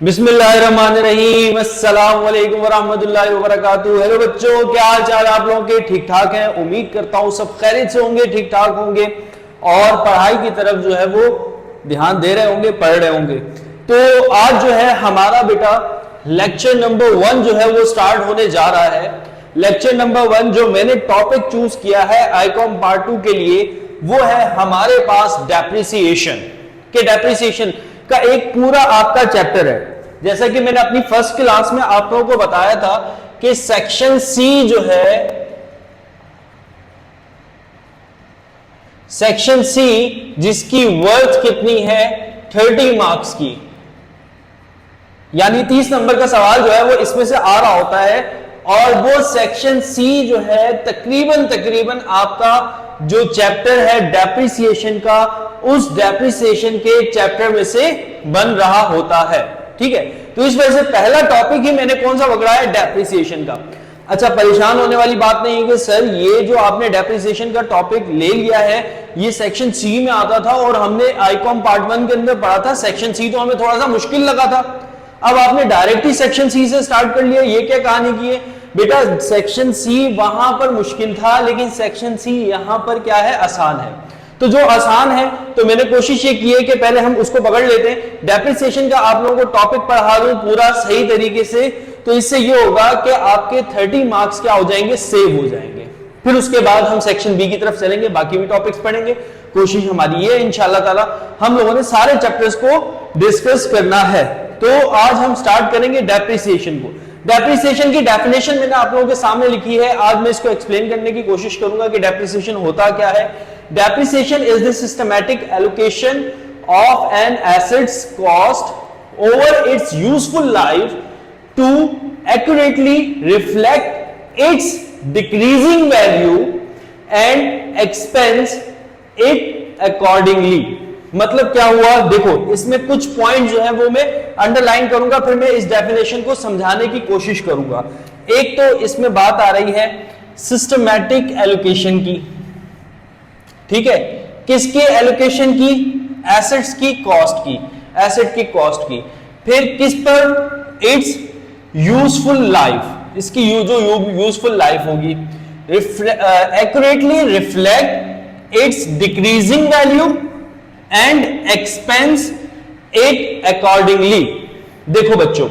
बिस्मिल्लाहिर्रहमानिर्रहीम, अस्सलाम वालेकुम वरहमतुल्लाहि वबरकातुहू। हेलो बच्चों, क्या हाल चाल आप लोगों के? ठीक ठाक हैं? उम्मीद करता हूं सब खैरियत से होंगे, ठीक ठाक होंगे और पढ़ाई की तरफ जो है वो ध्यान दे रहे होंगे, पढ़ रहे होंगे। तो आज जो है हमारा बेटा लेक्चर नंबर 1 जो है वो स्टार्ट होने जा रहा है। लेक्चर नंबर 1 जो मैंने टॉपिक चूज किया है आईकॉम पार्ट 2 के लिए वो है हमारे पास डेप्रिसिएशन के डेप्रिसिएशन का एक पूरा आपका चैप्टर है। जैसा कि मैंने अपनी फर्स्ट क्लास में आप लोगों को बताया था कि सेक्शन सी जो है, सेक्शन सी जिसकी वर्थ कितनी है 30 मार्क्स की, यानी 30 नंबर का सवाल जो है वो इसमें से आ रहा होता है। और वो सेक्शन सी जो है तकरीबन आपका जो चैप्टर है डेप्रिसिएशन का, उस डेप्रिसिएशन के चैप्टर में से बन रहा होता है। ठीक है, तो इस वजह से पहला टॉपिक ही मैंने कौन सा पकड़ा है? डेप्रिसिएशन का। अच्छा, परेशान होने वाली बात नहीं है कि सर ये जो आपने डेप्रिसिएशन का टॉपिक ले लिया है ये सेक्शन सी में आता था और हमने आईकॉम पार्ट 1 के अंदर पढ़ा था। सेक्शन सी तो हमें थोड़ा सा मुश्किल लगा था, अब आपने डायरेक्ट ही सेक्शन सी से स्टार्ट कर लिया, ये क्या कहानी की है? बेटा सेक्शन सी वहां पर मुश्किल था लेकिन सेक्शन सी यहां पर क्या है? आसान है। तो जो आसान है तो मैंने कोशिश ये की है कि पहले हम उसको पकड़ लेते हैं। डेप्रिसिएशन का आप लोगों को टॉपिक पढ़ा दूं पूरा सही तरीके से, तो इससे ये होगा कि आपके 30 मार्क्स क्या हो जाएंगे? सेव हो जाएंगे। फिर उसके बाद हम सेक्शन बी की तरफ चलेंगे, बाकी भी टॉपिक्स पढ़ेंगे। कोशिश हमारी ये इंशाल्लाह ताला हम लोगों ने सारे चैप्टर्स को डिस्कस करना है। तो आज हम स्टार्ट करेंगे डेप्रिसिएशन को। डेप्रिसिएशन की डेफिनेशन मैंने आप लोगों के सामने लिखी है, आज मैं इसको एक्सप्लेन करने की कोशिश करूंगा कि डेप्रिसिएशन होता क्या है। Depreciation is the systematic allocation of an asset's cost over its useful life to accurately reflect its decreasing value and expense it accordingly। मतलब क्या हुआ? देखो इसमें कुछ पॉइंट जो है वो मैं अंडरलाइन करूंगा, फिर मैं इस डेफिनेशन को समझाने की कोशिश करूंगा। एक तो इसमें बात आ रही है सिस्टमैटिक एलोकेशन की। ठीक है, किसके एलोकेशन की? एसेट्स की कॉस्ट की, एसेट की कॉस्ट की। फिर किस पर? इट्स यूजफुल लाइफ, इसकी जो यूजफुल लाइफ होगी। Accurately reflect it's decreasing value and expense it accordingly. देखो बच्चों,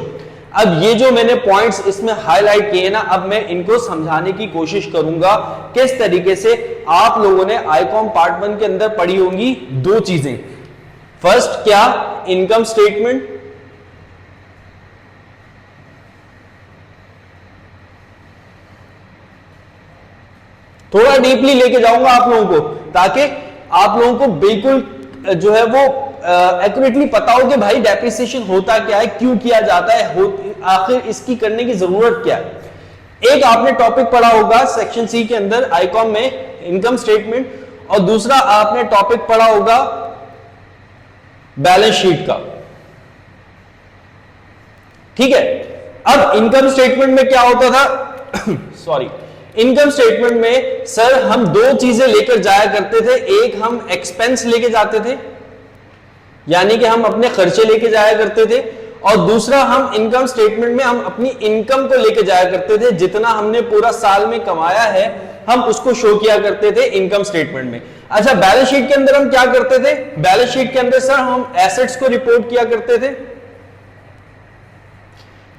अब ये जो मैंने पॉइंट्स इसमें हाईलाइट किए ना, अब मैं इनको समझाने की कोशिश करूंगा किस तरीके से आप लोगों ने आईकॉम पार्ट 1 के अंदर पढ़ी होंगी दो चीजें। फर्स्ट क्या? इनकम स्टेटमेंट, थोड़ा डीपली लेके जाऊंगा आप लोगों को ताकि आप लोगों को बिल्कुल जो है वो एक्यूरेटली पता हो कि भाई डेप्रिसिएशन होता क्या है, क्यों किया जाता है, आखिर इसकी करने की जरूरत क्या है। एक आपने टॉपिक पढ़ा होगा सेक्शन सी के अंदर आईकॉम में इनकम स्टेटमेंट, और दूसरा आपने टॉपिक पढ़ा होगा बैलेंस शीट का। ठीक है, अब इनकम स्टेटमेंट में क्या होता था? सॉरी, इनकम स्टेटमेंट में सर हम दो चीजें लेकर जाया करते थे। एक हम एक्सपेंस लेके जाते थे, यानी कि हम अपने खर्चे लेके जाया करते थे, और दूसरा हम इनकम स्टेटमेंट में हम अपनी इनकम को लेके जाया करते थे। जितना हमने पूरा साल में कमाया है हम उसको शो किया करते थे इनकम स्टेटमेंट में। अच्छा, बैलेंस शीट के अंदर हम क्या करते थे? बैलेंस शीट के अंदर सर हम एसेट्स को रिपोर्ट किया करते थे।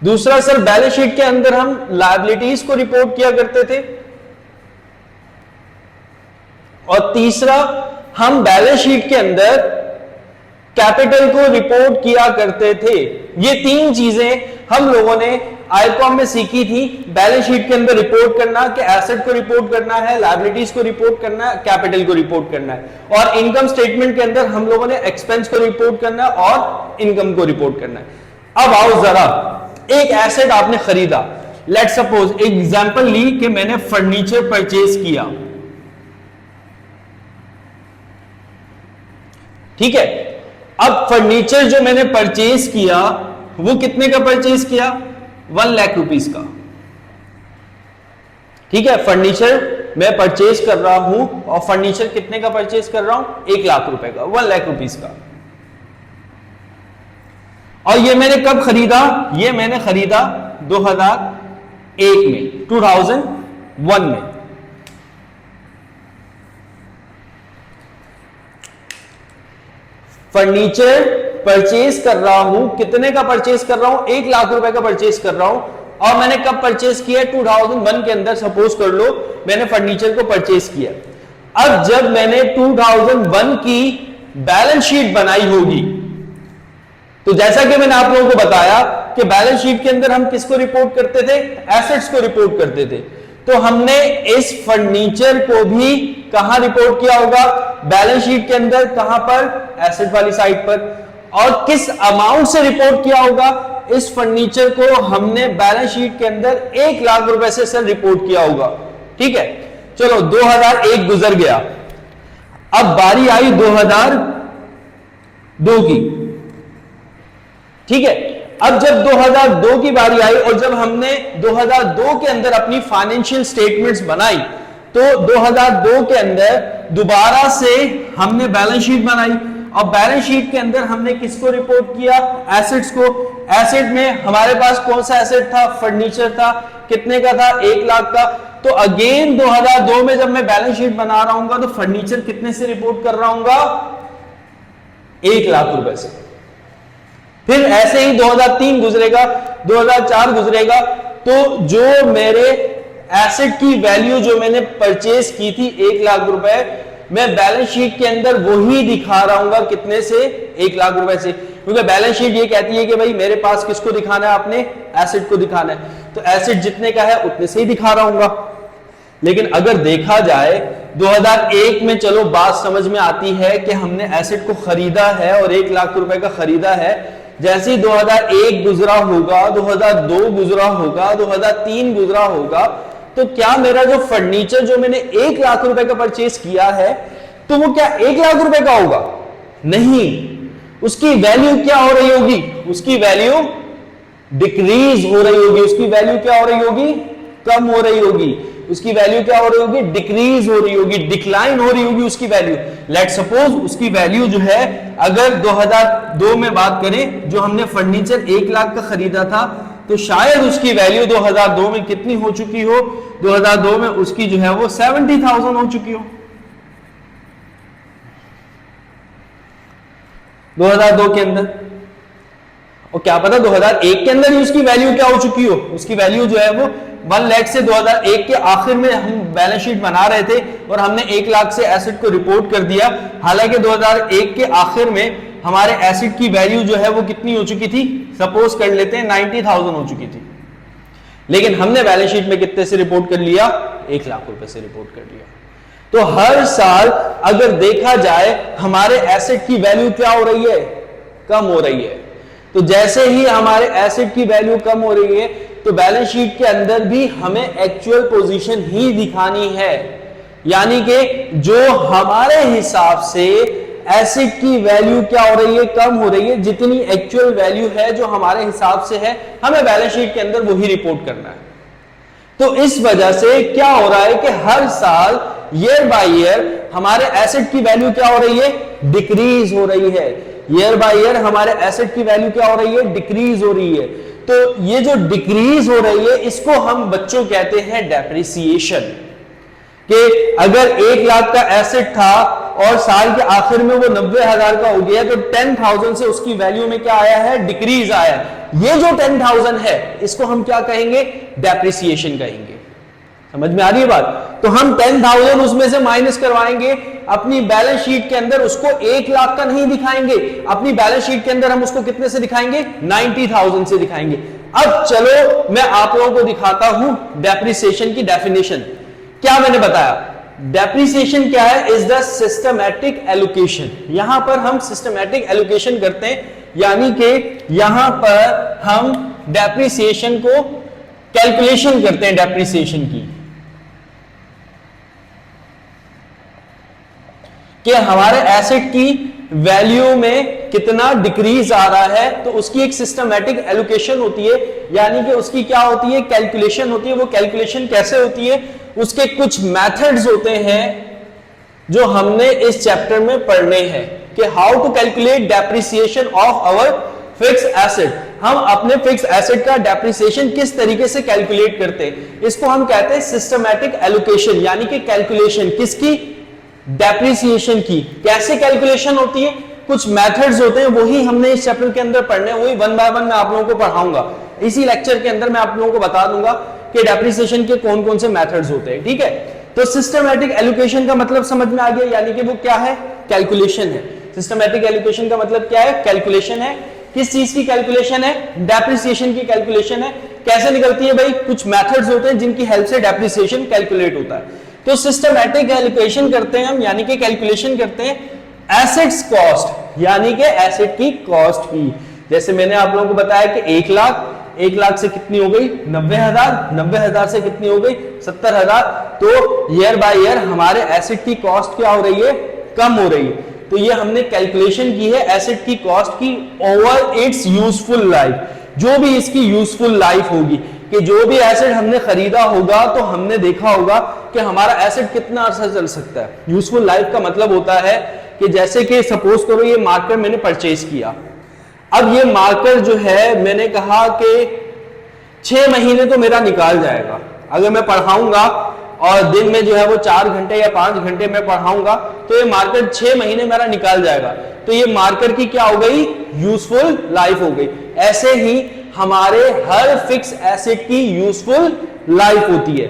दूसरा सर बैलेंस शीट के अंदर हम लायबिलिटीज को रिपोर्ट किया करते थे, और तीसरा हम बैलेंस शीट के अंदर कैपिटल को रिपोर्ट किया करते थे। ये तीन चीजें हम लोगों ने आईकॉम में सीखी थी। बैलेंस शीट के अंदर रिपोर्ट करना कि एसेट को रिपोर्ट करना है, लायबिलिटीज को रिपोर्ट करना है, कैपिटल को रिपोर्ट करना है, और इनकम स्टेटमेंट के अंदर हम लोगों ने एक्सपेंस को रिपोर्ट करना है और इनकम को रिपोर्ट करना है। अब आओ जरा, एक एसेट आपने खरीदा, लेट सपोज एग्जांपल ली कि मैंने फर्नीचर परचेज किया। ठीक है, अब फर्नीचर जो मैंने परचेज किया वो कितने का परचेज किया? 1 लाख रुपीस का। ठीक है, फर्नीचर मैं परचेज कर रहा हूं, और फर्नीचर कितने का परचेज कर रहा हूं? 1 लाख रुपए का, 1 लाख रुपीस का। और ये मैंने कब खरीदा? ये मैंने खरीदा 2001 में, 2001 में। फर्नीचर परचेज कर रहा हूं, कितने का परचेज कर रहा हूं? 1 लाख रुपए का परचेज कर रहा हूं। और मैंने कब परचेज किया? 2001 के अंदर। सपोज कर लो मैंने फर्नीचर को परचेज किया। अब जब मैंने 2001 की बैलेंस शीट बनाई होगी, तो जैसा कि मैंने आप लोगों को बताया कि बैलेंस शीट के अंदर हम किसको रिपोर्ट करते थे? एसेट्स को रिपोर्ट करते थे। तो हमने इस फर्नीचर को भी कहां रिपोर्ट किया होगा? बैलेंस शीट के अंदर। कहां पर? एसेट वाली साइड पर। और किस अमाउंट से रिपोर्ट किया होगा? इस फर्नीचर को हमने बैलेंस शीट के अंदर 1 लाख रुपए से सर रिपोर्ट किया होगा। ठीक है, चलो 2001 गुजर गया। अब बारी आई 2002 की। ठीक है, अब जब 2002 की बारी आई और जब हमने 2002 के अंदर अपनी फाइनेंशियल स्टेटमेंट्स बनाई, तो 2002 के अंदर दोबारा से हमने बैलेंस शीट बनाई। और बैलेंस शीट के अंदर हमने किसको रिपोर्ट किया? एसेट्स को। एसेट में हमारे पास कौन सा एसेट था? फर्नीचर था। कितने का था? 1 लाख का। तो अगेन 2002 में जब मैं बैलेंस शीट बना रहा हूं तो फर्नीचर कितने से रिपोर्ट कर रहा हूं? 1 लाख रुपए से। फिर ऐसे ही 2003 गुजरेगा, 2004 गुजरेगा, तो जो मेरे एसेट की वैल्यू जो मैंने परचेज की थी 1 लाख रुपए, मैं बैलेंस शीट के अंदर वही दिखा रहा हूं। कितने से? 1 लाख रुपए से। क्योंकि बैलेंस शीट ये कहती है कि भाई मेरे पास किसको दिखाना है? आपने एसेट को दिखाना है। तो एसेट जितने का है उतने से ही दिखा रहा हूं। लेकिन अगर देखा जाए 2001 में, चलो बात समझ में आती है कि हमने एसेट को खरीदा है और 1 लाख रुपए का खरीदा है। जैसे ही 2001 गुजरा होगा, 2002 गुजरा होगा, 2003 गुजरा होगा, तो क्या मेरा जो फर्नीचर जो मैंने 1 लाख रुपए का परचेज किया है, तो वो क्या 1 लाख रुपए का होगा? नहीं, उसकी वैल्यू क्या हो रही होगी? उसकी वैल्यू डिक्रीज हो रही होगी। उसकी वैल्यू क्या हो रही होगी? कम हो रही होगी। उसकी वैल्यू क्या हो रही होगी? डिक्रीज हो रही होगी, डिक्लाइन हो रही होगी उसकी वैल्यू। लेट सपोज उसकी वैल्यू जो है, अगर 2002 में बात करें, जो हमने फर्नीचर 1 लाख का खरीदा था, तो शायद उसकी वैल्यू 2002 में कितनी हो चुकी हो? 2002 में उसकी जो है वो 70,000 हो चुकी हो। 2002 के अंदर। और क्या पता 2001 के अंदर ही उसकी वैल्यू क्या हो चुकी हो? उसकी वैल्यू जो है वो 1 लाख से 2001 के आखिर में हम बैलेंस शीट बना रहे थे और हमने 1 लाख से एसेट को रिपोर्ट कर दिया। हालांकि 2001 के आखिर में हमारे एसेट की वैल्यू जो है वो कितनी हो चुकी थी? सपोज कर लेते हैं 90,000 हो चुकी थी। लेकिन हमने बैलेंस शीट में कितने से रिपोर्ट कर लिया? 1 लाख रुपए से रिपोर्ट कर लिया। तो हर साल अगर देखा जाए हमारे एसेट की वैल्यू क्या हो रही है? कम हो रही है। तो जैसे ही हमारे एसेट की वैल्यू कम हो रही है, तो बैलेंस शीट के अंदर भी हमें एक्चुअल पोजीशन ही दिखानी है। यानी कि जो हमारे हिसाब से एसेट की वैल्यू क्या हो रही है? कम हो रही है। जितनी एक्चुअल वैल्यू है जो हमारे हिसाब से है, हमें बैलेंस शीट के अंदर वही रिपोर्ट करना है। तो इस वजह से क्या हो रहा है कि हर साल ईयर बाय ईयर हमारे एसेट की वैल्यू क्या हो रही है? डिक्रीज हो रही है। ईयर बाय ईयर हमारे एसेट की वैल्यू क्या हो रही है? डिक्रीज हो रही है। तो ये जो डिक्रीज हो रही है, इसको हम बच्चों कहते हैं डेप्रिसिएशन। कि अगर 1 लाख का एसेट था और साल के आखिर में वो 90,000 का हो गया, तो 10,000 से उसकी वैल्यू में क्या आया है? डिक्रीज आया है। ये जो 10,000 है, इसको हम क्या कहेंगे? डेप्रिसिएशन कहेंगे। समझ में आ रही है बात? तो हम 10,000 उसमें से माइनस करवाएंगे। अपनी बैलेंस शीट के अंदर उसको 1 लाख का नहीं दिखाएंगे। अपनी बैलेंस शीट के अंदर हम उसको कितने से दिखाएंगे? 90,000 से दिखाएंगे। अब चलो मैं आप लोगों को दिखाता हूं डेप्रिसिएशन की डेफिनेशन। क्या मैंने बताया? डेप्रिसिएशन क्या है? Is the systematic allocation. यहां पर हम सिस्टमैटिक एलोकेशन करते हैं, यानी कि यहां पर हम डेप्रिसिएशन को कैलकुलेशन करते हैं। डेप्रिसिएशन की कि हमारे एसेट की वैल्यू में कितना डिक्रीज आ रहा है, तो उसकी एक सिस्टमैटिक एलोकेशन होती है, यानी कि उसकी क्या होती है? कैलकुलेशन होती है। वो कैलकुलेशन कैसे होती है? उसके कुछ मेथड्स होते हैं जो हमने इस चैप्टर में पढ़ने हैं कि how to calculate depreciation of our fix asset. हम अपने फिक्स एसेट का डेप्रिसिएशन किस तरीके से कैलकुलेट करते हैं, इसको हम कहते हैं सिस्टमैटिक एलोकेशन, यानी कि कैलकुलेशन किसकी, डेप्रिसिएशन की। कैसे कैलकुलेशन होती है, कुछ मेथड्स होते हैं, वही हमने इस चैप्टर के अंदर पढ़ने, वही वन बाय वन मैं आप लोगों को पढ़ाऊंगा। इसी लेक्चर के अंदर मैं आप लोगों को बता दूंगा कि डेप्रिसिएशन के कौन कौन से मेथड्स होते हैं, ठीक है। तो सिस्टमैटिक एलोकेशन का मतलब समझ में आ गया, यानी कि वो क्या है, कैलकुलेशन है। सिस्टमैटिक एलोकेशन का मतलब क्या है, कैलकुलेशन है। किस चीज की कैलकुलेशन है, डेप्रिसिएशन की कैलकुलेशन है। कैसे निकलती है भाई, कुछ मेथड्स होते हैं जिनकी हेल्प से डेप्रिसिएशन कैलकुलेट होता है। तो सिस्टमैटिक एलोकेशन करते हैं हम, यानी कि कैलकुलेशन करते हैं एसेट्स कॉस्ट, यानी कि एसेट की कॉस्ट की। जैसे मैंने आप लोगों को बताया कि 1 लाख से कितनी हो गई, 90,000, 90,000 से कितनी हो गई, 70,000। तो ईयर बाय ईयर हमारे एसेट की कॉस्ट क्या हो रही है, कम हो रही है। तो ये हमने कैलकुलेशन की है एसेट की कॉस्ट की ओवर इट्स यूजफुल लाइफ, जो भी इसकी यूजफुल लाइफ होगी, कि जो भी एसेट हमने खरीदा होगा तो हमने देखा होगा कि हमारा एसेट कितना अरसा चल सकता है। यूजफुल लाइफ का मतलब होता है कि जैसे कि सपोज करो ये मार्कर मैंने परचेज किया, अब ये मार्कर जो है मैंने कहा कि 6 महीने तो मेरा निकाल जाएगा, अगर मैं पढ़ाऊंगा और दिन में जो है वो 4 घंटे या 5 घंटे में पढ़ाऊंगा तो ये मार्कर 6 महीने मेरा निकाल जाएगा। तो ये मार्कर की क्या हो गई, यूजफुल लाइफ हो गई। ऐसे ही हमारे हर फिक्स एसेट की यूजफुल लाइफ होती है।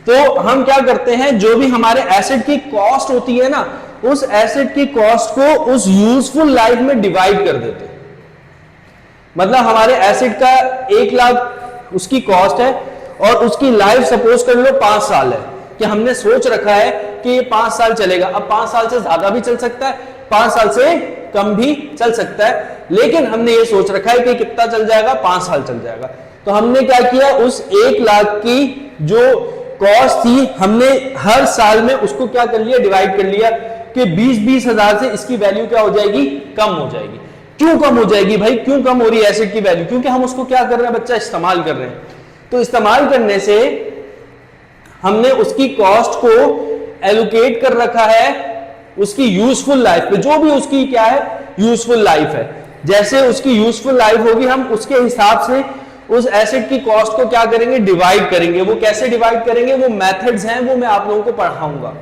तो हम क्या करते हैं, जो भी हमारे एसेट की कॉस्ट होती है ना, उस एसेट की कॉस्ट को उस यूजफुल लाइफ में डिवाइड कर देते हैं। मतलब हमारे एसेट का 1 लाख उसकी कॉस्ट है और उसकी लाइफ सपोज कर लो 5 साल है, कि हमने सोच रखा है कि ये 5 साल चलेगा। अब 5 साल से ज्यादा भी चल सकता है, 5 साल से कम भी चल सकता है, लेकिन हमने ये सोच रखा है कि कितना चल जाएगा, 5 साल चल जाएगा। तो हमने क्या किया, उस 1 लाख की जो कॉस्ट थी हमने हर साल में उसको क्या कर लिया, डिवाइड कर लिया कि 20-20 हजार से इसकी वैल्यू क्या हो जाएगी, कम हो जाएगी। क्यों कम हो जाएगी भाई, क्यों कम हो रही है एसेट की वैल्यू, क्योंकि हम उसको क्या कर रहे हैं बच्चा, इस्तेमाल कर रहे हैं। तो इस्तेमाल करने से हमने उसकी कॉस्ट को एलोकेट कर रखा है उसकी यूजफुल लाइफ पे, जो भी उसकी क्या है यूजफुल लाइफ है। जैसे उसकी यूजफुल लाइफ होगी हम उसके हिसाब से उस एसेट की कॉस्ट को क्या करेंगे, डिवाइड करेंगे। वो कैसे डिवाइड करेंगे, वो मेथड्स हैं, वो मैं आप लोगों को पढ़ाऊंगा,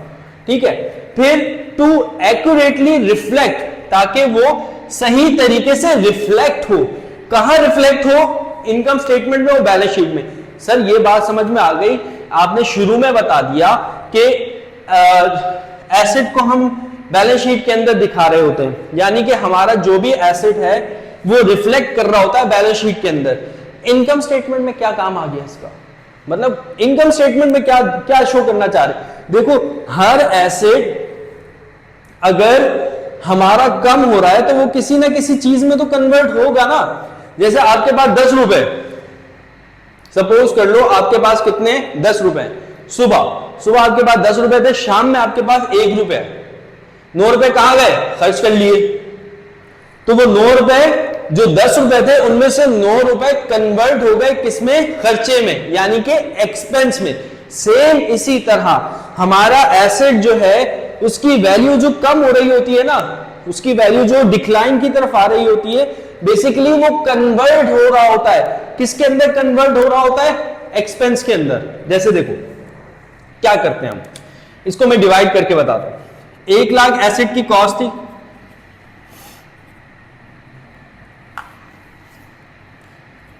ठीक है। फिर टू एक्यूरेटली रिफ्लेक्ट, ताकि वो सही तरीके से रिफ्लेक्ट हो। कहां रिफ्लेक्ट हो, इनकम स्टेटमेंट में और बैलेंस शीट में। सर ये बात समझ में आ गई, आपने शुरू में बता दिया कि एसेट को हम बैलेंस शीट के अंदर दिखा रहे होते हैं, यानी कि हमारा जो भी एसेट है वो रिफ्लेक्ट कर रहा होता है बैलेंस शीट के अंदर। इनकम स्टेटमेंट में क्या काम आ गया इसका, मतलब इनकम स्टेटमेंट में क्या क्या शो करना चाह रहे। देखो हर एसेट अगर हमारा कम हो रहा है तो वो किसी ना किसी चीज में तो कन्वर्ट होगा ना। जैसे आपके पास 10 रुपए, सपोज कर लो आपके पास कितने, 10 रुपए। सुबह आपके पास 10 रुपए थे, शाम में आपके पास 1 रुपए, 9 रुपए कहां गए, खर्च कर लिए। तो वो 9 रुपए जो 10 रुपए थे उनमें से 9 रुपए कन्वर्ट हो गए किसमें, खर्चे में, यानी कि एक्सपेंस में। सेम इसी तरह हमारा एसेट जो है उसकी वैल्यू जो कम हो रही होती है ना, उसकी वैल्यू जो डिक्लाइन की तरफ आ रही होती है, बेसिकली वो कन्वर्ट हो रहा होता है। किसके अंदर कन्वर्ट हो रहा होता है, एक्सपेंस के अंदर। जैसे देखो क्या करते हैं हम, इसको मैं डिवाइड करके बताता हूं। 1 लाख एसेट की कॉस्ट थी,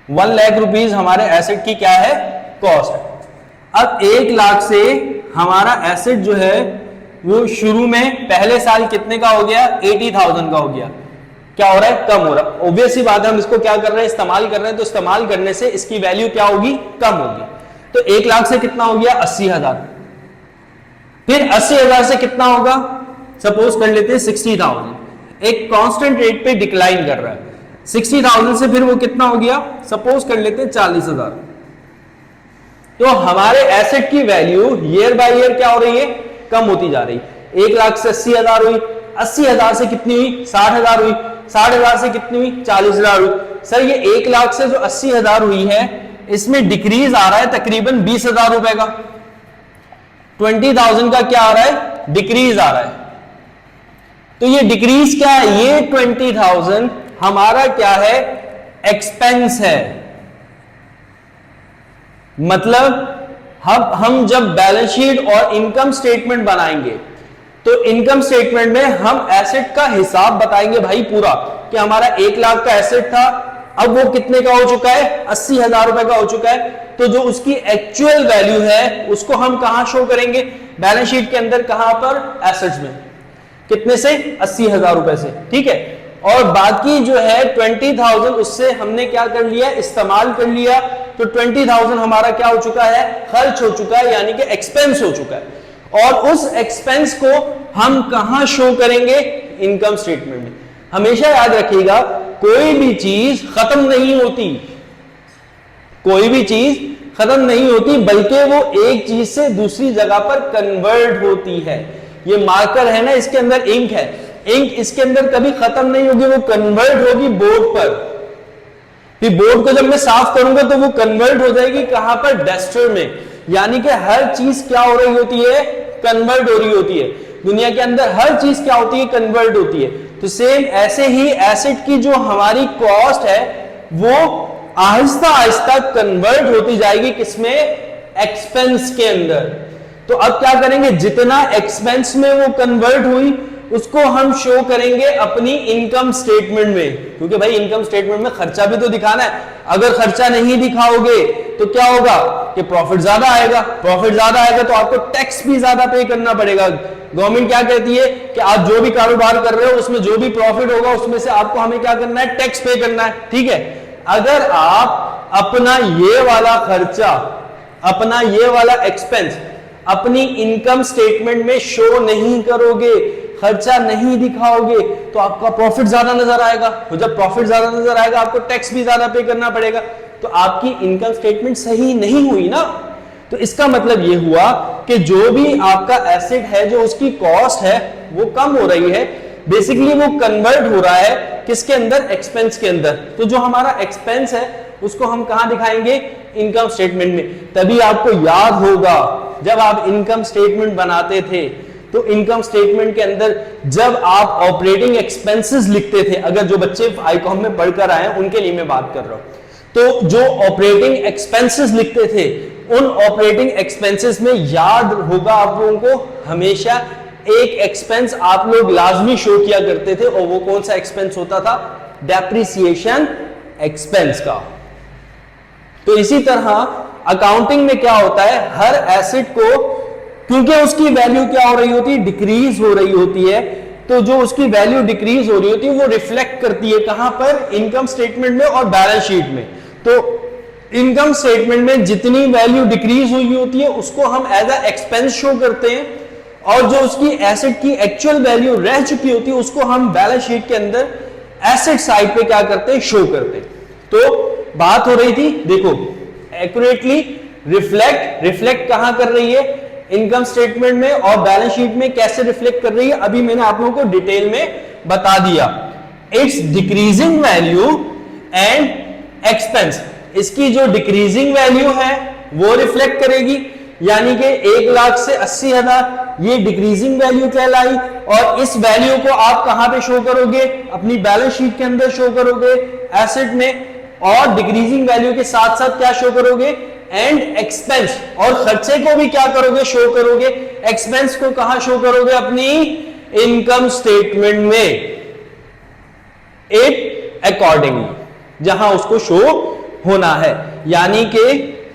1 लाख रुपीज हमारे एसेट की क्या है, कॉस्ट है। अब 1 लाख से हमारा एसेट जो है वो शुरू में पहले साल कितने का हो गया, 80,000 का हो गया। क्या हो रहा है, कम हो रहा है। ऑब्वियस सी बात है, हम इसको क्या कर रहे हैं, इस्तेमाल कर रहे हैं, तो इस्तेमाल करने से इसकी वैल्यू क्या होगी, कम होगी। तो 1 लाख से कितना हो गया, 80,000। फिर 80,000 से कितना होगा, सपोज कर लेते हैं 60,000। एक कांस्टेंट रेट पे डिक्लाइन कर रहा है। 60,000 से फिर वो कितना हो गया, सपोज कर लेते हैं 40,000। तो हमारे एसेट की वैल्यू ईयर बाय ईयर क्या हो रही है, कम होती जा रही। 1 लाख से 80,000 हुई, 80,000 से कितनी हुई, 60,000 हुई, 60,000 से कितनी हुई, 40,000 हुई। सर ये 1 लाख से जो 80,000 हुई है इसमें डिक्रीज आ रहा है तकरीबन 20,000 रुपए का। 20,000 का क्या आ रहा है, डिक्रीज आ रहा है। तो ये डिक्रीज क्या है, ये 20,000 हमारा क्या है, एक्सपेंस है। मतलब हम जब बैलेंस शीट और इनकम स्टेटमेंट बनाएंगे तो इनकम स्टेटमेंट में हम एसेट का हिसाब बताएंगे भाई पूरा, कि हमारा 1 लाख का एसेट था, अब वो कितने का हो चुका है, 80,000 रुपए का हो चुका है। तो जो उसकी एक्चुअल वैल्यू है उसको हम कहां शो करेंगे, बैलेंस शीट के अंदर, कहां पर, एसेट्स में। कितने से, 80,000 रुपए से, ठीक है। और बाकी जो है 20,000 उससे हमने क्या कर लिया, इस्तेमाल कर लिया। तो 20,000 हमारा क्या हो चुका है, खर्च हो चुका है, यानी कि एक्सपेंस हो चुका है। और उस एक्सपेंस को हम कहां शो करेंगे, इनकम स्टेटमेंट में। हमेशा याद रखिएगा, कोई भी चीज खत्म नहीं होती, कोई भी चीज खत्म नहीं होती, बल्कि वो एक चीज से दूसरी जगह पर कन्वर्ट होती है। ये मार्कर है ना, इसके अंदर इंक है, इंक इसके अंदर कभी खत्म नहीं होगी, वो कन्वर्ट होगी बोर्ड पर। फिर बोर्ड को जब मैं साफ करूंगा तो वो कन्वर्ट हो जाएगी कहां पर, डस्टर में। यानी कि हर चीज क्या हो रही होती है, कन्वर्ट हो रही होती है। दुनिया के अंदर हर चीज क्या होती है, कन्वर्ट होती है। तो सेम ऐसे ही एसेट की जो हमारी कॉस्ट है वो आहिस्ता आहिस्ता कन्वर्ट होती जाएगी, किसमें, एक्सपेंस के अंदर। तो अब क्या करेंगे, जितना एक्सपेंस में वो कन्वर्ट हुई उसको हम शो करेंगे अपनी इनकम स्टेटमेंट में, क्योंकि भाई इनकम स्टेटमेंट में खर्चा भी तो दिखाना है। अगर खर्चा नहीं दिखाओगे तो क्या होगा कि प्रॉफिट ज्यादा आएगा, प्रॉफिट ज्यादा आएगा तो आपको टैक्स भी ज्यादा पे करना पड़ेगा। गवर्नमेंट क्या कहती है कि आप जो भी कारोबार कर रहे हो उसमें जो भी प्रॉफिट होगा उसमें से आपको हमें क्या करना है, टैक्स पे करना है, ठीक है। अगर आप अपना ये वाला खर्चा, अपना ये वाला एक्सपेंस अपनी इनकम स्टेटमेंट में शो नहीं करोगे, खर्चा नहीं दिखाओगे, तो आपका प्रॉफिट ज्यादा नजर आएगा। तो जब प्रॉफिट ज्यादा नजर आएगा आपको टैक्स भी ज्यादा पे करना पड़ेगा, तो आपकी इनकम स्टेटमेंट सही नहीं हुई ना। तो इसका मतलब यह हुआ कि जो भी आपका एसेट है, जो उसकी कॉस्ट है वो कम हो रही है, बेसिकली वो कन्वर्ट हो रहा है किसके अंदर, एक्सपेंस के अंदर। तो जो हमारा एक्सपेंस है उसको हम कहां दिखाएंगे, इनकम स्टेटमेंट में। तभी आपको याद होगा जब आप इनकम स्टेटमेंट बनाते थे तो इनकम स्टेटमेंट के अंदर जब आप ऑपरेटिंग एक्सपेंसेस लिखते थे, अगर जो बच्चे आईकॉम में पढ़कर आए हैं उनके लिए मैं बात कर रहा हूं, तो जो ऑपरेटिंग एक्सपेंसेस लिखते थे उन ऑपरेटिंग एक्सपेंसेस में याद होगा आप लोगों को हमेशा एक एक्सपेंस आप लोग लाजमी शो किया करते थे, और वो कौन सा एक्सपेंस होता था, डेप्रिसिएशन एक्सपेंस का। तो इसी तरह अकाउंटिंग में क्या होता है, हर एसेट को, क्योंकि उसकी वैल्यू क्या हो रही होती है, डिक्रीज हो रही होती है, तो जो उसकी वैल्यू डिक्रीज हो रही होती है वो रिफ्लेक्ट करती है कहां पर, इनकम स्टेटमेंट में और बैलेंस शीट में। तो इनकम स्टेटमेंट में जितनी वैल्यू डिक्रीज हुई होती है उसको हम एज अ एक्सपेंस शो करते हैं, और जो उसकी एसेट की एक्चुअल वैल्यू रह चुकी होती है उसको हम बैलेंस शीट के अंदर एसेट साइड पे क्या करते हैं, शो करते हैं। तो बात हो रही थी, देखो एक्यूरेटली रिफ्लेक्ट कहां कर रही है, इनकम स्टेटमेंट में और बैलेंस शीट में कैसे रिफ्लेक्ट कर रही है, अभी मैंने आप लोगों को डिटेल में बता दिया। It's decreasing value and expense, इसकी जो डिक्रीजिंग वैल्यू है वो रिफ्लेक्ट करेगी, यानी कि 1 लाख से 80,000 ये डिक्रीजिंग वैल्यू कहलाई, और इस वैल्यू को आप कहां पे शो करोगे, अपनी बैलेंस शीट के अंदर शो करोगे, एसेट में, और डिक्रीजिंग वैल्यू के साथ साथ क्या शो करोगे, एंड एक्सपेंस, और खर्चे को भी क्या करोगे, शो करोगे। एक्सपेंस को कहां शो करोगे, अपनी इनकम स्टेटमेंट में, इट अकॉर्डिंगली जहां उसको शो होना है। यानी कि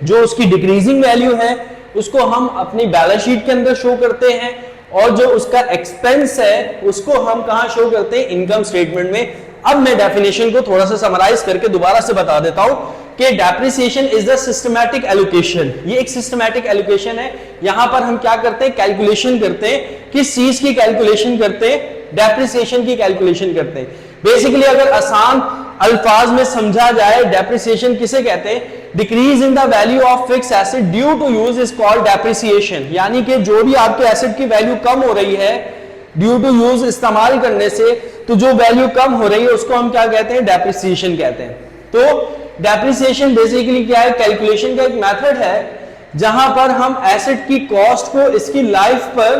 जो उसकी डिक्रीजिंग वैल्यू है उसको हम अपनी बैलेंस शीट के अंदर शो करते हैं, और जो उसका एक्सपेंस है उसको हम कहां शो करते हैं, इनकम स्टेटमेंट में। अब मैं डेफिनेशन को थोड़ा सा समराइज करके दोबारा से बता देता हूं कि depreciation is the systematic allocation. ये एक सिस्टमैटिक एलोकेशन है, यहां पर हम क्या करते हैं, कैलकुलेशन करते हैं, किस चीज की कैलकुलेशन करते हैं, डेप्रिसिएशन की कैलकुलेशन करते हैं। बेसिकली अगर आसान अल्फाज में समझा जाए, डेप्रिसिएशन किसे कहते हैं, decrease in the value of fix asset due to use is called depreciation. यानी कि जो भी आपके एसेट की वैल्यू कम हो रही है ड्यू टू यूज, इस्तेमाल करने से, तो जो वैल्यू कम हो रही है उसको हम क्या कहते हैं, डेप्रिसिएशन कहते हैं। तो डेप्रिसिएशन बेसिकली क्या है, कैलकुलेशन का एक मेथड है जहां पर हम एसेट की कॉस्ट को इसकी लाइफ पर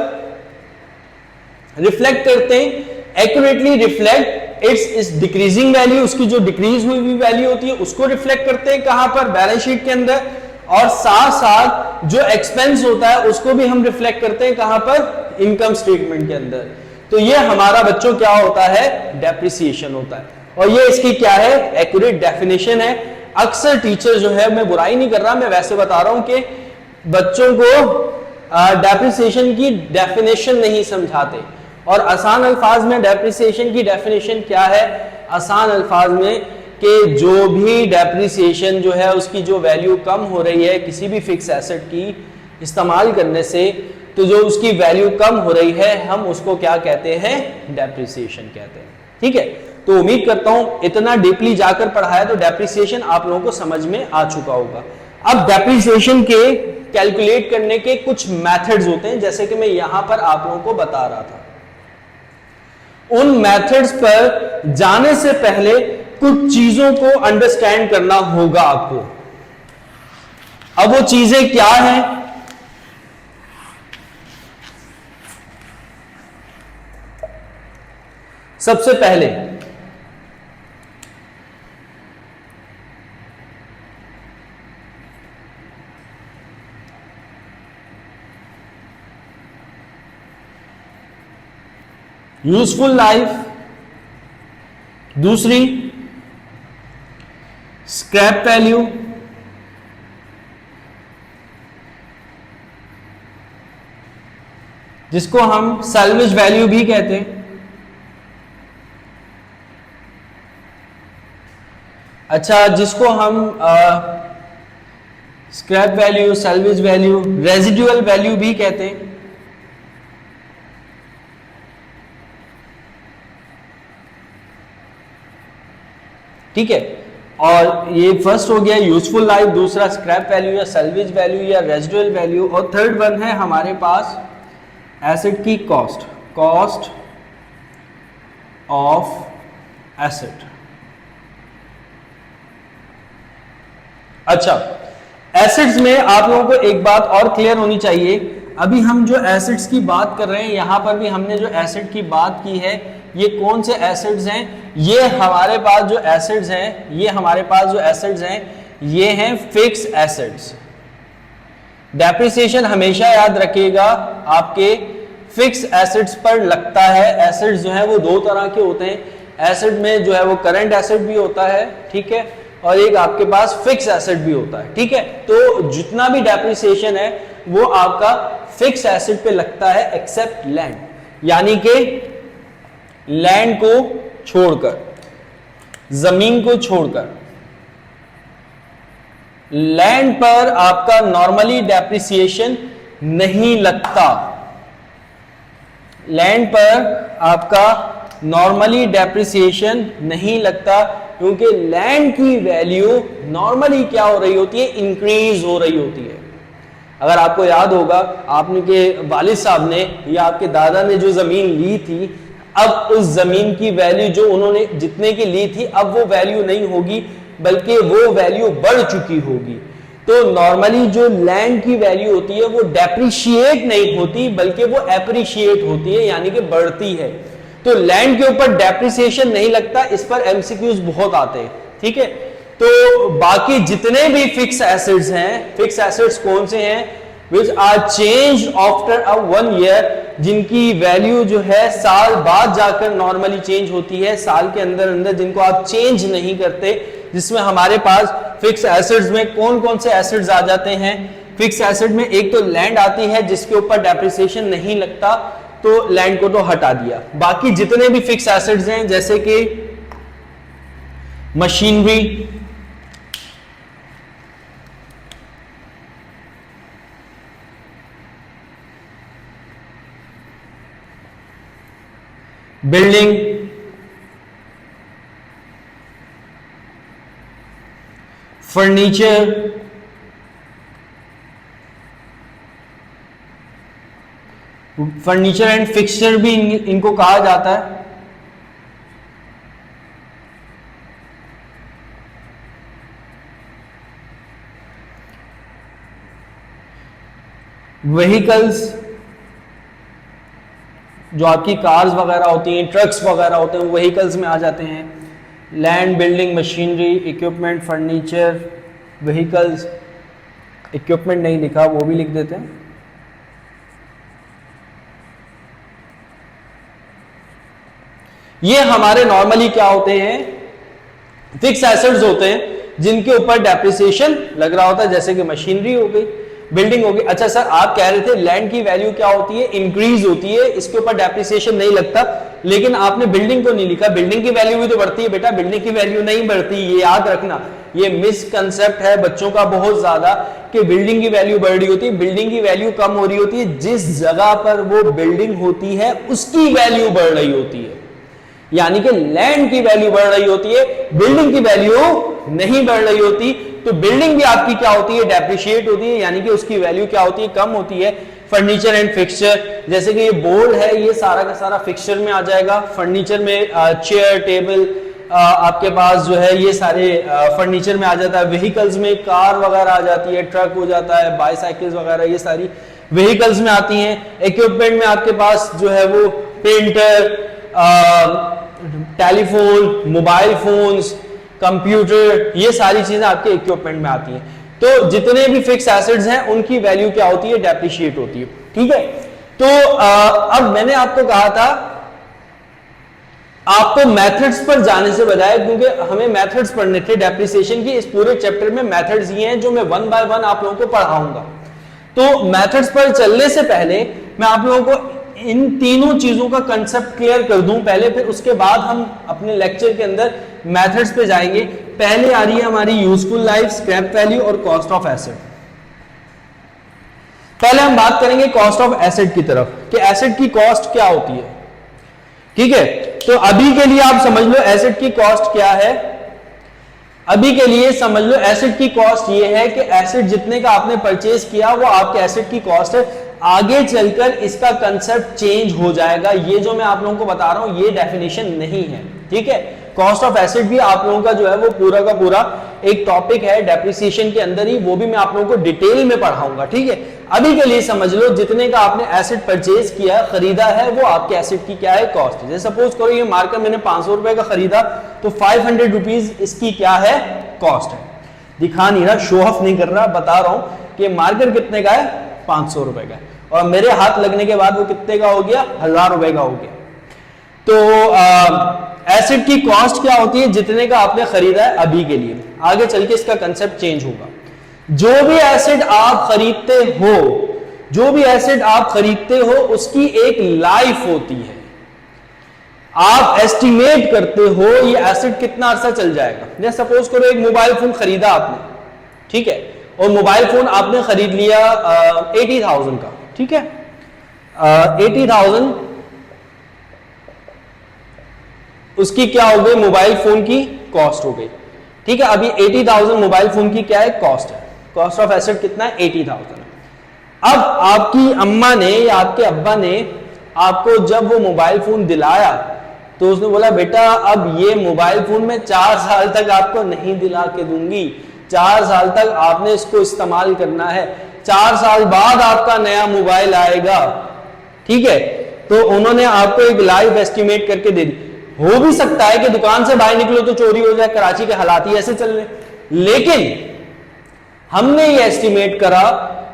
रिफ्लेक्ट करते हैं, एक्यूरेटली रिफ्लेक्ट इट्स इस डिक्रीजिंग वैल्यू, उसकी जो डिक्रीज हुई वैल्यू होती है उसको रिफ्लेक्ट करते हैं कहां पर, बैलेंस शीट के अंदर, और साथ साथ जो एक्सपेंस होता है उसको भी हम रिफ्लेक्ट करते हैं कहां पर, इनकम स्टेटमेंट के अंदर। तो ये हमारा बच्चों क्या होता है, डेप्रिसिएशन होता है। और ये इसकी क्या है, एक्यूरेट डेफिनेशन है। अक्सर टीचर जो है, मैं बुराई नहीं कर रहा, मैं वैसे बता रहा हूं कि बच्चों को डेप्रिसिएशन की डेफिनेशन नहीं समझाते। और आसान अल्फाज में डेप्रिसिएशन की डेफिनेशन क्या है, आसान अल्फाज में कि जो भी डेप्रिसिएशन जो है उसकी जो वैल्यू कम हो रही है किसी भी फिक्स एसेट की इस्तेमाल करने से, तो जो उसकी वैल्यू कम हो रही है हम उसको क्या कहते हैं, डेप्रिसिएशन कहते हैं। ठीक है, तो उम्मीद करता हूं इतना डीपली जाकर पढ़ाया तो डेप्रिसिएशन आप लोगों को समझ में आ चुका होगा। अब डेप्रिसिएशन के कैलकुलेट करने के कुछ मेथड्स होते हैं, जैसे कि मैं यहां पर आप लोगों को बता रहा था। उन मेथड्स पर जाने से पहले कुछ चीजों को अंडरस्टैंड करना होगा आपको। अब वो चीजें क्या हैं, सबसे पहले यूजफुल लाइफ, दूसरी स्क्रैप वैल्यू, जिसको हम सैल्वेज वैल्यू भी कहते हैं। अच्छा, जिसको हम scrap value, salvage value, residual value भी कहते हैं। ठीक है, और ये फर्स्ट हो गया यूजफुल लाइफ, दूसरा स्क्रैप वैल्यू या सैल्वेज वैल्यू या रेजिडुअल वैल्यू, और थर्ड वन है हमारे पास एसेट की कॉस्ट, कॉस्ट ऑफ एसेट। अच्छा, एसेट्स में आप लोगों को एक बात और क्लियर होनी चाहिए, अभी हम जो एसेट्स की बात कर रहे हैं, यहां पर भी हमने जो एसेट की बात की है, ये कौन से एसेट्स हैं, ये हमारे पास जो एसेट्स हैं, ये हमारे पास जो एसेट्स हैं, ये हैं फिक्स एसेट्स। डेप्रिसिएशन हमेशा याद रखिएगा आपके फिक्स एसेट्स पर लगता है। एसेट्स जो है वो दो तरह के होते हैं, एसेट में जो है वो करंट एसेट भी होता है, ठीक है, और एक आपके पास फिक्स एसेट भी होता है। ठीक है, तो जितना भी डेप्रिसिएशन है वो आपका फिक्स एसेट पे लगता है एक्सेप्ट लैंड, यानी कि लैंड को छोड़कर, जमीन को छोड़कर। लैंड पर आपका नॉर्मली डेप्रिसिएशन नहीं लगता, लैंड पर आपका नॉर्मली डेप्रिसिएशन नहीं लगता, क्योंकि लैंड की वैल्यू नॉर्मली क्या हो रही होती है, इंक्रीज हो रही होती है। अगर आपको याद होगा, आपने के वालिद साहब ने या आपके दादा ने जो जमीन ली थी, अब उस जमीन की वैल्यू जो उन्होंने जितने की ली थी, अब वो वैल्यू नहीं होगी, बल्कि वो वैल्यू बढ़ चुकी होगी। तो नॉर्मली जो लैंड की वैल्यू होती है वो डेप्रिशिएट नहीं होती, बल्कि वो एप्रिशिएट होती है, यानी कि बढ़ती है। तो लैंड के ऊपर डेप्रिसिएशन नहीं लगता, इस पर एमसीक्यूज बहुत आते हैं। ठीक है, तो बाकी जितने भी फिक्स एसेट्स हैं, फिक्स एसेट्स कौन से हैं, which are change after a 1 year, जिनकी वैल्यू जो है साल बाद जाकर नॉर्मली चेंज होती है, साल के अंदर अंदर जिनको आप चेंज नहीं करते, जिसमें हमारे पास फिक्स एसेट्स में कौन कौन से एसेट्स आ जाते हैं। फिक्स एसेट में एक तो लैंड आती है जिसके ऊपर डेप्रिसिएशन नहीं लगता, तो लैंड को तो हटा दिया। बाकी जितने भी फिक्स एसेट्स हैं, जैसे कि machinery, building, furniture, furniture and fixture भी इनको कहा जाता है। व्हीकल्स, जो आपकी कार्स वगैरह होती हैं, ट्रक्स वगैरह होते हैं, वो व्हीकल्स में आ जाते हैं। Land, building, machinery, equipment, furniture, vehicles, equipment नहीं लिखा वो भी लिख देते हैं। ये हमारे नॉर्मली क्या होते हैं, फिक्स एसेट्स होते हैं जिनके ऊपर डेप्रिसिएशन लग रहा होता है, जैसे कि मशीनरी हो गई, बिल्डिंग हो गई। अच्छा सर, आप कह रहे थे लैंड की वैल्यू क्या होती है, इंक्रीज होती है, इसके ऊपर डेप्रिसिएशन नहीं लगता, लेकिन आपने बिल्डिंग को नहीं लिखा। बिल्डिंग की वैल्यू भी तो बढ़ती है बेटा, बिल्डिंग की वैल्यू नहीं बढ़ती, ये याद रखना। ये मिसकंसेप्ट है बच्चों का बहुत ज्यादा कि बिल्डिंग की वैल्यू बढ़ रही होती है। बिल्डिंग की वैल्यू कम हो रही होती है, जिस जगह पर वो बिल्डिंग होती है उसकी वैल्यू बढ़ रही होती है। यानी कि लैंड की वैल्यू बढ़ रही होती है, बिल्डिंग की वैल्यू नहीं बढ़ रही होती। तो बिल्डिंग भी आपकी क्या होती है, डेप्रिशिएट होती है, यानी कि उसकी वैल्यू क्या होती है, कम होती है। फर्नीचर एंड फिक्सचर, जैसे कि ये बोर्ड है, ये सारा का सारा फिक्सचर में आ जाएगा। फर्नीचर में चेयर, टेबल, आपके पास जो है ये सारे फर्नीचर में आ जाता है। व्हीकल्स में कार वगैरह आ जाती है, ट्रक हो जाता है, बाईसाइकिल्स वगैरह, ये सारी व्हीकल्स में आती हैं। इक्विपमेंट में आपके पास जो है वो printer, telephone, mobile phones, computer, ये सारी चीजें आपके इक्विपमेंट में आती हैं। तो जितने भी फिक्स एसेट्स हैं उनकी वैल्यू क्या होती है, डेप्रिशिएट होती है। ठीक है, तो अब मैंने आपको कहा था आपको मेथड्स पर जाने से बजाय, क्योंकि हमें मेथड्स पढ़ने थे डेप्रिसिएशन की, इस पूरे चैप्टर में मेथड्स ये हैं जो मैं वन बाय वन आप लोगों को पढ़ाऊंगा। तो मेथड्स पर चलने से पहले मैं आप लोगों को इन तीनों चीजों का कंसेप्ट क्लियर कर दूं पहले, फिर उसके बाद हम अपने लेक्चर के अंदर मेथड्स पे जाएंगे। पहले आ रही है हमारी यूजफुल लाइफ, स्क्रैप वैल्यू और कॉस्ट ऑफ एसेट। पहले हम बात करेंगे कॉस्ट ऑफ एसेट की तरफ, कि एसेट की कॉस्ट क्या होती है। ठीक है, तो अभी के लिए आप समझ लो एसेट की कॉस्ट क्या है। अभी के लिए समझ लो एसेट की कॉस्ट ये है कि एसेट जितने का आपने परचेज किया वो आपके एसेट की कॉस्ट है। आगे चलकर इसका कंसेप्ट चेंज हो जाएगा, ये जो मैं आप लोगों को बता रहा हूं ये डेफिनेशन नहीं है। ठीक है, कॉस्ट ऑफ एसेट भी आप लोगों का जो है वो पूरा का पूरा एक टॉपिक है डेप्रिसिएशन के अंदर ही, वो भी मैं आप लोगों को डिटेल में पढ़ाऊंगा। ठीक है, अभी के लिए समझ लो जितने का आपने एसेट परचेज किया, खरीदा है, वो आपके एसेट की क्या है, कॉस्ट है। जैसे सपोज करो ये मार्कर मैंने 500 रुपए का खरीदा, तो 500 रुपीज इसकी क्या है, कॉस्ट है। दिखा नहीं रहा, शो ऑफ नहीं कर रहा, बता रहा हूं कि मार्कर कितने का है, 500 रुपए का, और मेरे हाथ लगने के बाद वो कितने का हो गया, 1000 रुपए का हो गया। तो एसेट की कॉस्ट क्या होती है, जितने का आपने खरीदा है अभी के लिए। आगे चल के इसका कंसेप्ट चेंज होगा। जो भी एसेट आप खरीदते हो, जो भी एसेट आप खरीदते हो उसकी एक लाइफ होती है। आप एस्टिमेट करते हो ये एसेट कितना अरसा चल जाएगा। जैसे सपोज करो एक मोबाइल फोन खरीदा आपने, ठीक है, और मोबाइल फोन आपने खरीद लिया 80,000 का। ठीक है, 80,000 उसकी क्या हो गई, मोबाइल फोन की कॉस्ट हो गई। ठीक है, अभी 80,000 मोबाइल फोन की क्या है, कॉस्ट है। कॉस्ट ऑफ एसेट कितना है, 80,000। अब आपकी अम्मा ने या आपके अब्बा ने आपको जब वो मोबाइल फोन दिलाया तो उसने बोला बेटा अब ये मोबाइल फोन मैं 4 साल तक आपको नहीं दिला के दूंगी, 4 साल तक आपने इसको इस्तेमाल करना है, 4 साल बाद आपका नया मोबाइल आएगा। ठीक है, तो उन्होंने आपको एक लाइफ एस्टिमेट करके दे दी। हो भी सकता है कि दुकान से बाहर निकलो तो चोरी हो जाए, कराची के हालात ही ऐसे चल रहे, लेकिन हमने ये एस्टिमेट करा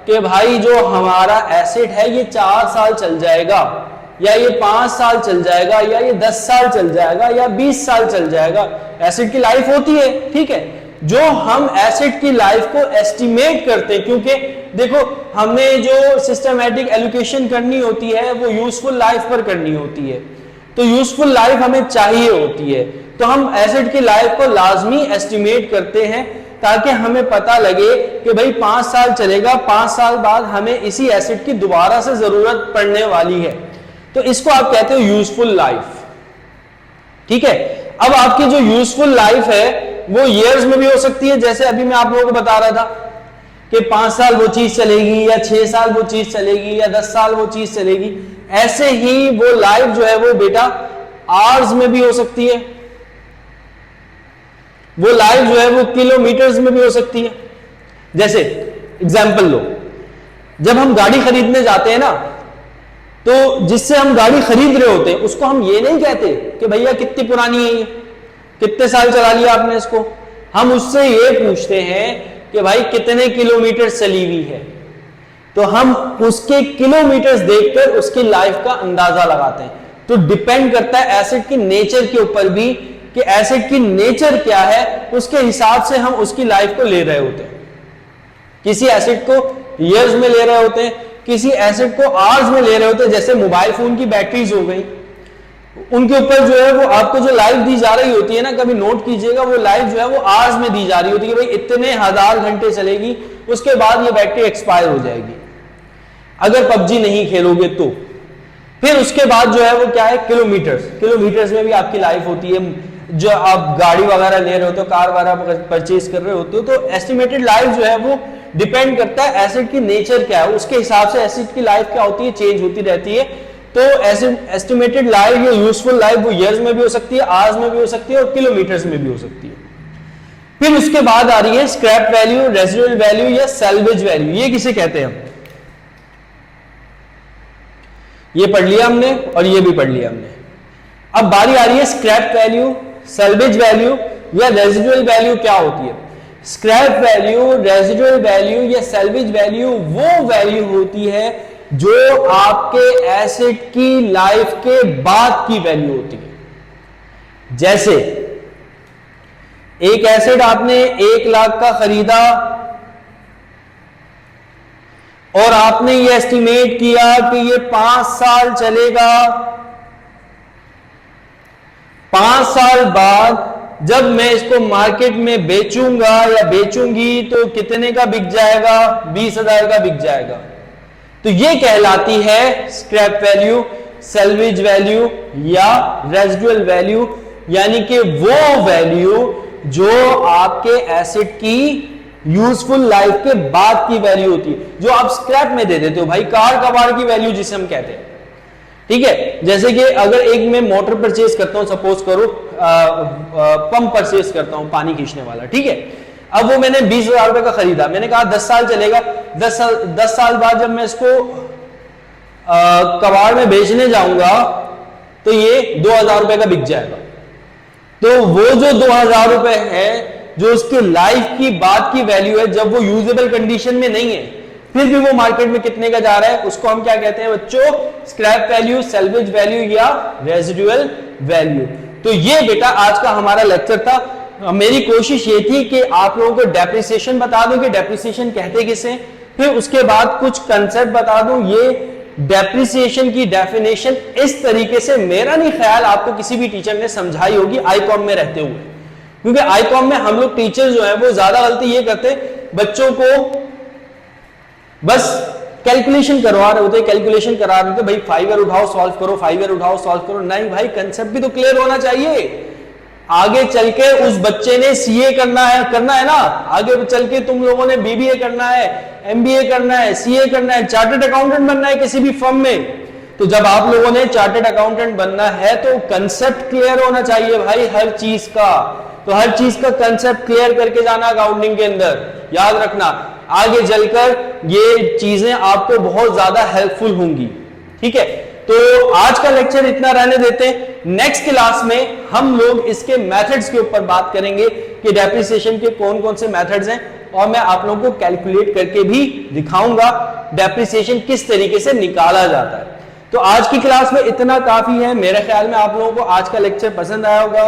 कि भाई जो हमारा एसेट है ये 4 साल चल जाएगा, या ये 5 साल चल जाएगा, या ये 10 साल चल जाएगा, या 20 साल चल जाएगा। एसेट की लाइफ होती है। ठीक है, जो हम एसेट की लाइफ को एस्टिमेट करते हैं, क्योंकि देखो हमें जो सिस्टमैटिक एलोकेशन करनी होती है वो यूजफुल लाइफ पर करनी होती है, तो यूजफुल लाइफ हमें चाहिए होती है, तो हम एसेट की लाइफ को लाजमी एस्टिमेट करते हैं ताकि हमें पता लगे कि भाई 5 साल चलेगा, 5 साल बाद हमें इसी एसेट की दोबारा से जरूरत पड़ने वाली है, तो इसको आप कहते हो यूजफुल लाइफ। ठीक है, अब आपकी जो यूजफुल लाइफ है वो ईयर्स में भी हो सकती है, जैसे अभी मैं आप लोगों को बता रहा था कि 5 साल वो चीज चलेगी, या 6 साल वो चीज चलेगी, या 10 साल वो चीज चलेगी। ऐसे ही वो लाइफ जो है वो बेटा आवर्स में भी हो सकती है, वो लाइफ जो है वो किलोमीटर्स में भी हो सकती है। जैसे एग्जाम्पल लो, जब हम गाड़ी खरीदने जाते हैं ना, तो जिससे हम गाड़ी खरीद रहे होते हैं उसको हम ये नहीं कहते कि भैया कितनी पुरानी है ये, कितने साल चला लिया आपने इसको। हम उससे ये पूछते हैं कि भाई कितने किलोमीटर चली हुई है, तो हम उसके किलोमीटर्स देखकर उसकी लाइफ का अंदाजा लगाते हैं। तो डिपेंड करता है एसिड की नेचर के ऊपर भी कि एसिड की नेचर क्या है, उसके हिसाब से हम उसकी लाइफ को ले रहे होते हैं। किसी एसिड को ईयर्स में ले रहे होते हैं, किसी एसिड को आवर्स में ले रहे होते हैं। जैसे मोबाइल फोन की बैटरीज हो गई, उनके ऊपर जो है वो आपको जो लाइफ दी जा रही होती है ना, कभी नोट कीजिएगा, वो लाइफ जो है वो आवर्स में दी जा रही होती है कि भाई इतने 1000 घंटे चलेगी, उसके बाद ये बैटरी एक्सपायर हो जाएगी अगर पबजी नहीं खेलोगे तो। फिर उसके बाद जो है वो क्या है, किलोमीटर्स में भी आपकी लाइफ होती है। जो आप गाड़ी वगैरह ले रहे हो, कार वगैरह परचेज कर रहे होते हो, तो एस्टिमेटेड लाइफ जो है वो डिपेंड करता है एसिड की नेचर क्या है, उसके हिसाब से एसिड की लाइफ क्या होती है, चेंज होती रहती है। तो एस्टिमेटेड लाइफ या यूजफुल लाइफ वो ईयर्स में भी हो सकती है, आवर्स में भी हो सकती है और किलोमीटर्स में भी हो सकती है। फिर उसके बाद आ रही है स्क्रैप वैल्यू, रेजिडुअल वैल्यू या सैल्वेज वैल्यू। ये किसे कहते हैं? ये पढ़ लिया हमने और ये भी पढ़ लिया हमने। अब बारी आ रही है स्क्रैप वैल्यू, सैल्वेज वैल्यू या रेजिडुअल वैल्यू क्या होती है। स्क्रैप वैल्यू, रेजिडुअल वैल्यू या सैल्वेज वैल्यू वो वैल्यू होती है जो आपके एसिड की लाइफ के बाद की वैल्यू होती है। जैसे एक एसिड आपने 1 लाख का खरीदा और आपने ये एस्टिमेट किया कि ये 5 साल चलेगा। 5 साल बाद जब मैं इसको मार्केट में बेचूंगा या बेचूंगी तो कितने का बिक जाएगा? 20,000 का बिक जाएगा। तो ये कहलाती है स्क्रैप वैल्यू, सैल्वेज वैल्यू या रेजिडुअल वैल्यू, यानी कि वो वैल्यू जो आपके एसिड की यूजफुल लाइफ के बाद की वैल्यू होती है, जो आप स्क्रैप में दे देते हो। भाई कार कबाड़ की वैल्यू जिसे हम कहते हैं, ठीक है। जैसे कि अगर एक मैं मोटर परचेज करता हूं, सपोज करो पंप परचेज करता हूं पानी खींचने वाला, ठीक है। अब वो मैंने 20,000 रुपए का खरीदा, मैंने कहा 10 साल चलेगा। 10 साल बाद जब मैं इसको कबाड़ में बेचने जाऊंगा तो ये 2,000 रुपए का बिक जाएगा। तो वो जो 2,000 रुपए है, जो उसकी लाइफ की बाद की वैल्यू है, जब वो यूजेबल कंडीशन में नहीं है, फिर भी वो मार्केट में कितने का जा रहा है, उसको हम क्या कहते हैं बच्चों? स्क्रैप वैल्यू, सैल्वेज वैल्यू या रेजिडुअल वैल्यू। तो ये बेटा आज का हमारा लेक्चर था। मेरी कोशिश ये थी कि आप लोगों को डेप्रिसिएशन बता दूं कि डेप्रिसिएशन कहते किसे, फिर उसके बाद कुछ कंसेप्ट बता दूं। ये डेप्रिसिएशन की डेफिनेशन इस तरीके से मेरा नहीं ख्याल आपको किसी भी टीचर ने समझाई होगी आईकॉम में रहते हुए, क्योंकि आईकॉम में हम लोग टीचर जो है वो ज्यादा गलती ये करते, बच्चों को बस कैलकुलेशन करवा रहे होते, कैलकुलेशन करा रहे होते, भाई 5 ईयर उठाओ सॉल्व करो, 5 ईयर उठाओ सॉल्व करो। नहीं भाई, कंसेप्ट भी तो क्लियर होना चाहिए। आगे चल के उस बच्चे ने सीए करना है ना, आगे चल के तुम लोगों ने बीबीए करना है, एमबीए करना है, सीए करना है, चार्टर्ड अकाउंटेंट बनना है किसी भी फर्म में। तो जब आप लोगों ने चार्टर्ड अकाउंटेंट बनना है तो कंसेप्ट क्लियर होना चाहिए भाई हर चीज का। तो हर चीज का कंसेप्ट क्लियर करके जाना अकाउंटिंग के अंदर, याद रखना। आगे चलकर ये चीजें आपको बहुत ज्यादा हेल्पफुल होंगी, ठीक है। तो आज का लेक्चर इतना रहने देते हैं। नेक्स्ट क्लास में हम लोग इसके मेथड्स के ऊपर बात करेंगे कि डेप्रिसिएशन के कौन कौन से मेथड्स हैं, और मैं आप लोगों को कैलकुलेट करके भी दिखाऊंगा डेप्रिसिएशन किस तरीके से निकाला जाता है। तो आज की क्लास में इतना काफी है। मेरे ख्याल में आप लोगों को आज का लेक्चर पसंद आया होगा।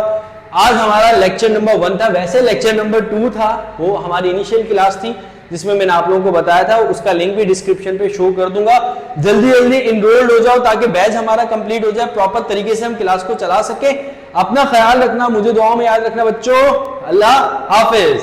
आज हमारा लेक्चर नंबर 1 था, वैसे लेक्चर नंबर 2 था, वो हमारी इनिशियल क्लास थी जिसमें मैंने आप लोगों को बताया था। उसका लिंक भी डिस्क्रिप्शन पे शो कर दूंगा। जल्दी जल्दी इनरोल्ड हो जाओ ताकि बैच हमारा कंप्लीट हो जाए, प्रॉपर तरीके से हम क्लास को चला सके। अपना ख्याल रखना, मुझे दुआओं में याद रखना बच्चों। अल्लाह हाफिज।